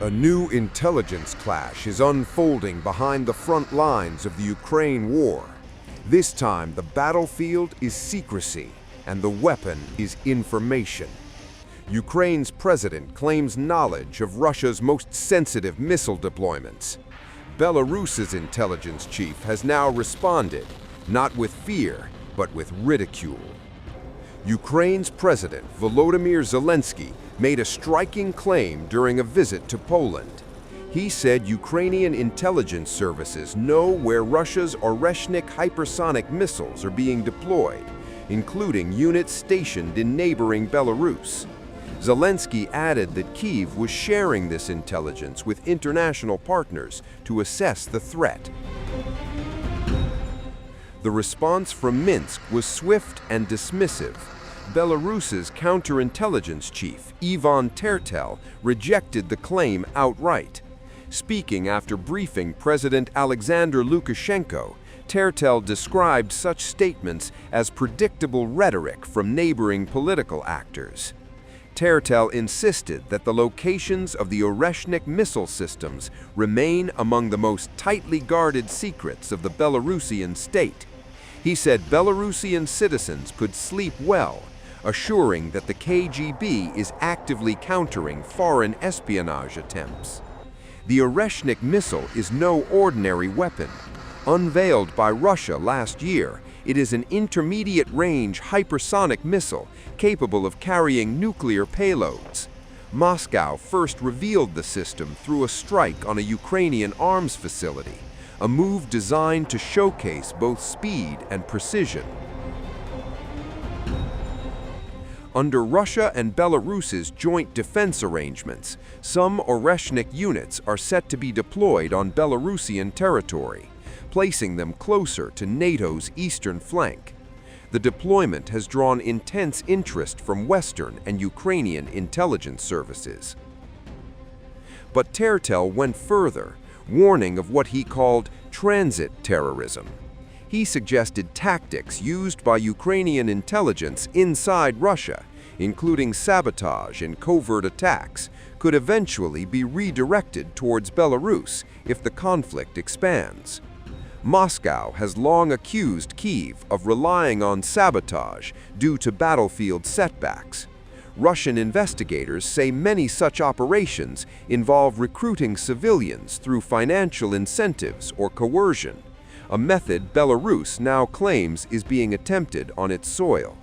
A new intelligence clash is unfolding behind the front lines of the Ukraine war. This time, the battlefield is secrecy, and the weapon is information. Ukraine's president claims knowledge of Russia's most sensitive missile deployments. Belarus's intelligence chief has now responded, not with fear, but with ridicule. Ukraine's President Volodymyr Zelensky made a striking claim during a visit to Poland. He said Ukrainian intelligence services know where Russia's Oreshnik hypersonic missiles are being deployed, including units stationed in neighboring Belarus. Zelensky added that Kyiv was sharing this intelligence with international partners to assess the threat. The response from Minsk was swift and dismissive. Belarus's counterintelligence chief, Ivan Tertel, rejected the claim outright. Speaking after briefing President Alexander Lukashenko, Tertel described such statements as predictable rhetoric from neighboring political actors. Tertel insisted that the locations of the Oreshnik missile systems remain among the most tightly guarded secrets of the Belarusian state. He said Belarusian citizens could sleep well, assuring that the KGB is actively countering foreign espionage attempts. The Oreshnik missile is no ordinary weapon. Unveiled by Russia last year, it is an intermediate-range hypersonic missile capable of carrying nuclear payloads. Moscow first revealed the system through a strike on a Ukrainian arms facility, a move designed to showcase both speed and precision. Under Russia and Belarus's joint defense arrangements, some Oreshnik units are set to be deployed on Belarusian territory, placing them closer to NATO's eastern flank. The deployment has drawn intense interest from Western and Ukrainian intelligence services. But Tertel went further, warning of what he called transit terrorism. He suggested tactics used by Ukrainian intelligence inside Russia, including sabotage and covert attacks, could eventually be redirected towards Belarus if the conflict expands. Moscow has long accused Kyiv of relying on sabotage due to battlefield setbacks. Russian investigators say many such operations involve recruiting civilians through financial incentives or coercion, a method Belarus now claims is being attempted on its soil.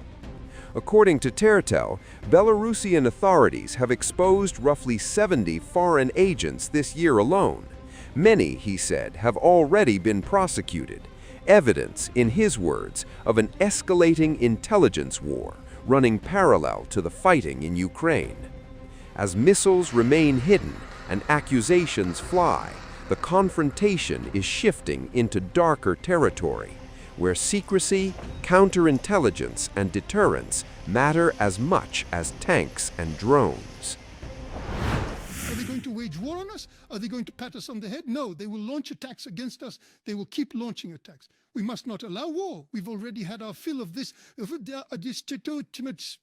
According to Tertel, Belarusian authorities have exposed roughly 70 foreign agents this year alone. Many, he said, have already been prosecuted. Evidence, in his words, of an escalating intelligence war running parallel to the fighting in Ukraine. As missiles remain hidden and accusations fly, the confrontation is shifting into darker territory, where secrecy, counterintelligence, and deterrence matter as much as tanks and drones. Are they going to wage war on us? Are they going to pat us on the head? No, they will launch attacks against us. They will keep launching attacks. We must not allow war. We've already had our fill of this legitimate.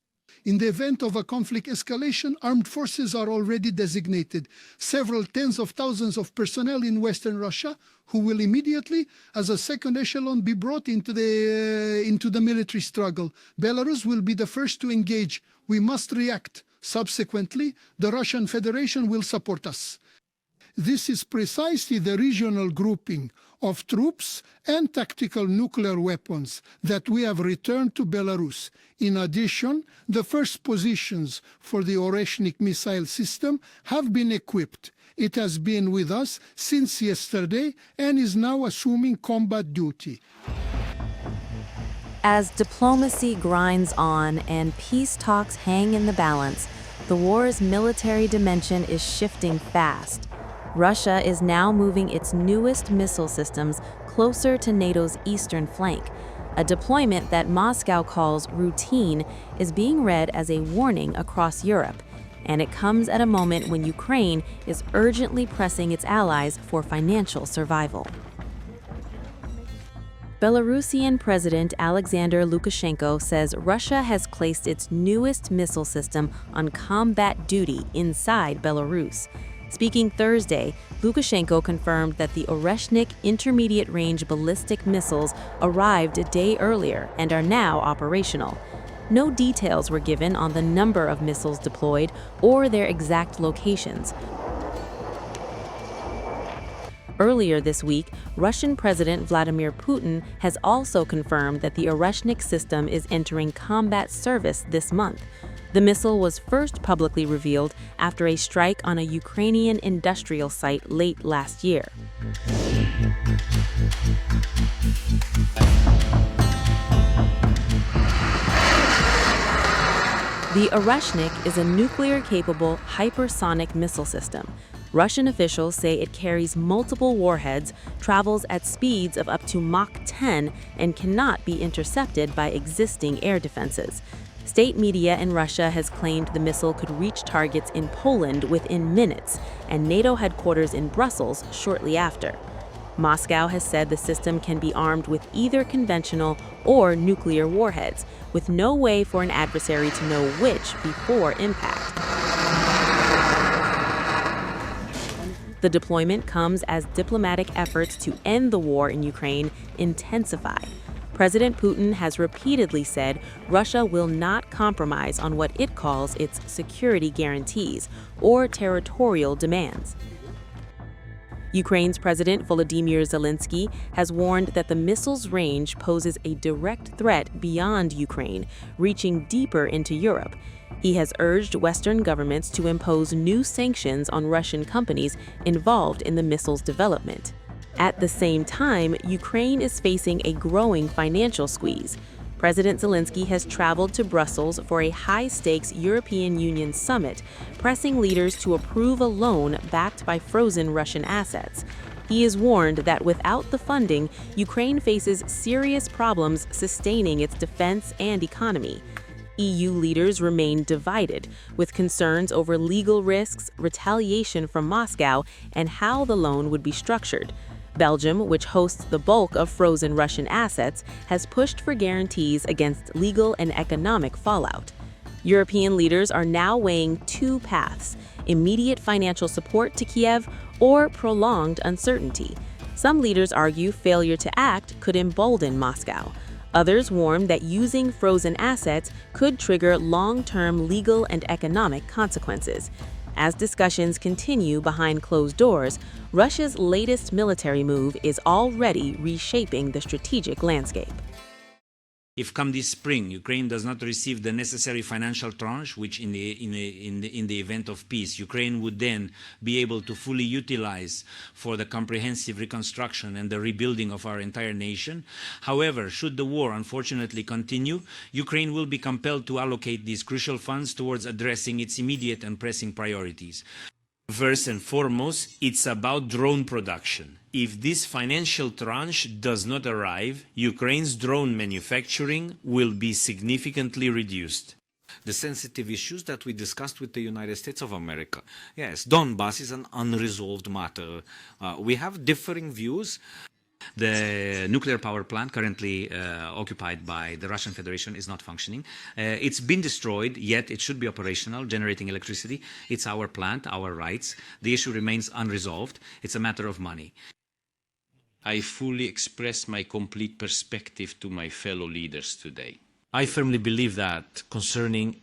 In the event of a conflict escalation, armed forces are already designated. Several tens of thousands of personnel in Western Russia who will immediately, as a second echelon, be brought into the military struggle. Belarus will be the first to engage. We must react. Subsequently, the Russian Federation will support us. This is precisely the regional grouping of troops and tactical nuclear weapons that we have returned to Belarus. In addition, the first positions for the Oreshnik missile system have been equipped. It has been with us since yesterday and is now assuming combat duty. As diplomacy grinds on and peace talks hang in the balance, the war's military dimension is shifting fast. Russia is now moving its newest missile systems closer to NATO's eastern flank. A deployment that Moscow calls routine is being read as a warning across Europe, and it comes at a moment when Ukraine is urgently pressing its allies for financial survival. Belarusian President Alexander Lukashenko says Russia has placed its newest missile system on combat duty inside Belarus. Speaking Thursday, Lukashenko confirmed that the Oreshnik intermediate-range ballistic missiles arrived a day earlier and are now operational. No details were given on the number of missiles deployed or their exact locations. Earlier this week, Russian President Vladimir Putin has also confirmed that the Oreshnik system is entering combat service this month. The missile was first publicly revealed after a strike on a Ukrainian industrial site late last year. The Oreshnik is a nuclear-capable hypersonic missile system. Russian officials say it carries multiple warheads, travels at speeds of up to Mach 10, and cannot be intercepted by existing air defenses. State media in Russia has claimed the missile could reach targets in Poland within minutes, and NATO headquarters in Brussels shortly after. Moscow has said the system can be armed with either conventional or nuclear warheads, with no way for an adversary to know which before impact. The deployment comes as diplomatic efforts to end the war in Ukraine intensify. President Putin has repeatedly said Russia will not compromise on what it calls its security guarantees or territorial demands. Ukraine's President Volodymyr Zelensky has warned that the missile's range poses a direct threat beyond Ukraine, reaching deeper into Europe. He has urged Western governments to impose new sanctions on Russian companies involved in the missile's development. At the same time, Ukraine is facing a growing financial squeeze. President Zelensky has traveled to Brussels for a high-stakes European Union summit, pressing leaders to approve a loan backed by frozen Russian assets. He is warned that without the funding, Ukraine faces serious problems sustaining its defense and economy. EU leaders remain divided, with concerns over legal risks, retaliation from Moscow, and how the loan would be structured. Belgium, which hosts the bulk of frozen Russian assets, has pushed for guarantees against legal and economic fallout. European leaders are now weighing two paths: immediate financial support to Kyiv or prolonged uncertainty. Some leaders argue failure to act could embolden Moscow. Others warn that using frozen assets could trigger long-term legal and economic consequences. As discussions continue behind closed doors, Russia's latest military move is already reshaping the strategic landscape. If come this spring, Ukraine does not receive the necessary financial tranche, which in the event of peace, Ukraine would then be able to fully utilize for the comprehensive reconstruction and the rebuilding of our entire nation. However, should the war unfortunately continue, Ukraine will be compelled to allocate these crucial funds towards addressing its immediate and pressing priorities. First and foremost, it's about drone production. If this financial tranche does not arrive, Ukraine's drone manufacturing will be significantly reduced. The sensitive issues that we discussed with the United States of America. Yes, Donbass is an unresolved matter. We have differing views. The nuclear power plant currently occupied by the Russian Federation is not functioning. It's been destroyed, yet it should be operational, generating electricity. It's our plant, our rights. The issue remains unresolved. It's a matter of money. I fully express my complete perspective to my fellow leaders today. I firmly believe that concerning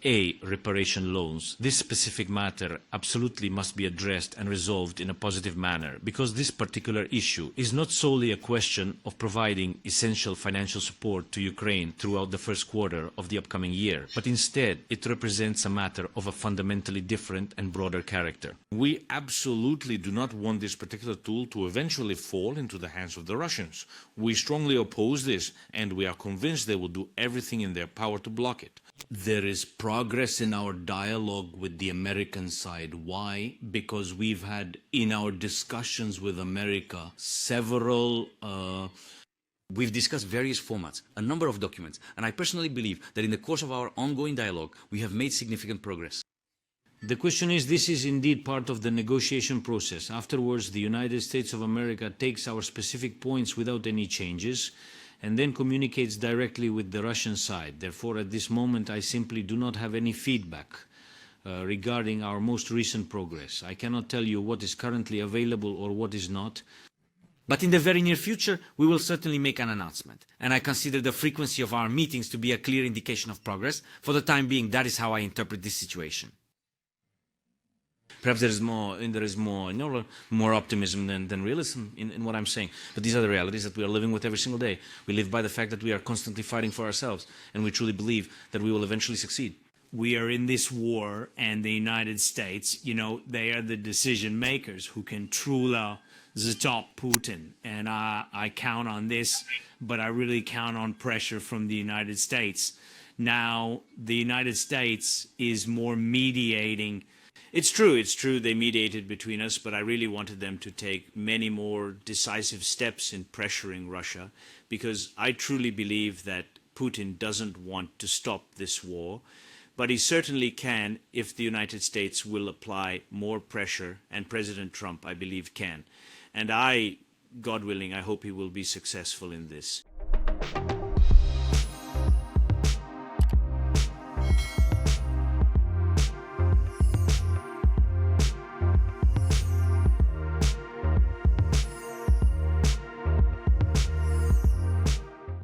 reparation loans, this specific matter absolutely must be addressed and resolved in a positive manner, because this particular issue is not solely a question of providing essential financial support to Ukraine throughout the first quarter of the upcoming year, but instead it represents a matter of a fundamentally different and broader character. We absolutely do not want this particular tool to eventually fall into the hands of the Russians. We strongly oppose this, and we are convinced they will do everything in their power to block it. There is progress in our dialogue with the American side. Why? Because we've had, in our discussions with America, we've discussed various formats, a number of documents, and I personally believe that in the course of our ongoing dialogue, we have made significant progress. The question is, this is indeed part of the negotiation process. Afterwards, the United States of America takes our specific points without any changes, and then communicates directly with the Russian side. Therefore, at this moment, I simply do not have any feedback regarding our most recent progress. I cannot tell you what is currently available or what is not. But in the very near future, we will certainly make an announcement. And I consider the frequency of our meetings to be a clear indication of progress. For the time being, that is how I interpret this situation. Perhaps there is more optimism than realism in what I'm saying. But these are the realities that we are living with every single day. We live by the fact that we are constantly fighting for ourselves, and we truly believe that we will eventually succeed. We are in this war, and the United States, they are the decision makers who can truly stop Putin. And I count on this, but I really count on pressure from the United States. Now, the United States is more mediating. It's true, they mediated between us, but I really wanted them to take many more decisive steps in pressuring Russia, because I truly believe that Putin doesn't want to stop this war, but he certainly can if the United States will apply more pressure, and President Trump, I believe, can. And God willing, I hope he will be successful in this.